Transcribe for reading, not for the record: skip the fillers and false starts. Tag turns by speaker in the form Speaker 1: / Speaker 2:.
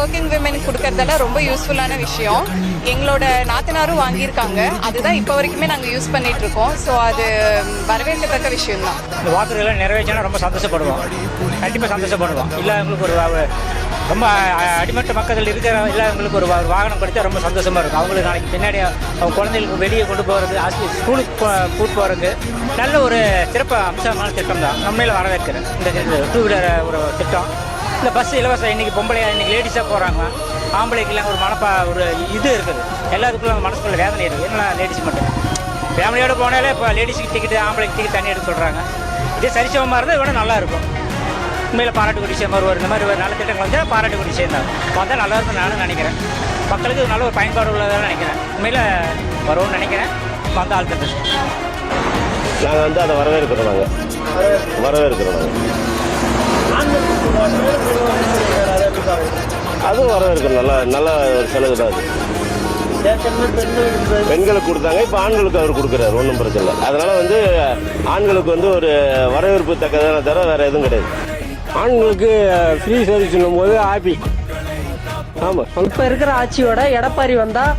Speaker 1: Working women கொடுக்கறதெல்லாம் ரொம்ப யூஸ்ஃபுல்லான விஷயம். எங்களோட நாத்தனாரும் வாங்கியிருக்காங்க. அதுதான் இப்போ வரைக்குமே நாங்கள் யூஸ் பண்ணிட்டு இருக்கோம். ஸோ அது வரவேற்கத்தக்க விஷயம் தான்.
Speaker 2: இந்த வாக்குறுதியெல்லாம் நிறைவேற்றினா ரொம்ப சந்தோஷப்படுவோம், கண்டிப்பாக சந்தோஷப்படுவோம். இல்லை அவங்களுக்கு ஒரு ரொம்ப அடிமட்ட மக்கள் இருக்கிற இல்லாதவங்களுக்கு ஒரு வாகனம் கொடுத்தா ரொம்ப சந்தோஷமாக இருக்கும். அவங்களுக்கு நாளைக்கு பின்னாடி அவங்க குழந்தைகளுக்கு வெளியே கொண்டு போகிறது, ஸ்கூலுக்கு கூட்டு போகிறதுக்கு நல்ல ஒரு சிறப்பு அம்சமான திட்டம் தான். நம்மளே வரவேற்கிறேன் இந்த 2 வீலர் ஒரு திட்டம். இந்த பஸ் இலவசம். இன்றைக்கி பொம்பளையாக இன்றைக்கி லேடிஸாக போகிறாங்க, ஆம்பளைக்கெல்லாம் ஒரு இது இருக்குது. எல்லாத்துக்குள்ள மனசுக்குள்ள வேதனை இருக்குது. என்ன லேடிஸ் மட்டும் ஃபேமிலியோடு போனாலே இப்போ லேடிஸுக்கு டிக்கெட்டு, ஆம்பளைக்கு டிக்கெட் தண்ணி எடுக்க சொல்கிறாங்க. இதே சரிசமமாக இருந்தால் இவ்வளோ நல்லாயிருக்கும். உண்மையில் பாராட்டுக்குரிய விஷயம் வருவார். இந்த மாதிரி ஒரு நல்ல திட்டங்கள் வந்தால் பாராட்டுக்குரிய விஷயம் தான். வந்தால் நல்லா இருக்கும்னு நானும் நினைக்கிறேன். மக்களுக்கு நல்ல ஒரு பயன்பாடு உள்ளதாக நினைக்கிறேன். உண்மையில் வரும்னு நினைக்கிறேன். வந்த ஆள் திட்டம்
Speaker 3: நாங்கள் அதை வரவேற்கிறோம். அதுவும் வரவேற்கிறோம். நல்ல ஒரு செலவு தான் அது. பெண்களுக்கு கொடுத்தாங்க, இப்போ ஆண்களுக்கு அவர் கொடுக்குறாரு, ஒன்றும் பிரச்சனை இல்லை. அதனால் ஆண்களுக்கு ஒரு வரவேற்பு தக்கதான தவிர வேறு எதுவும் கிடையாது. ஆண்களுக்கு ஃப்ரீ சர்வீஸ்னும் போது ஹாப்பி. ஆமாம்,
Speaker 4: இப்போ இருக்கிற ஆட்சியோட எடப்பாடி வந்தால்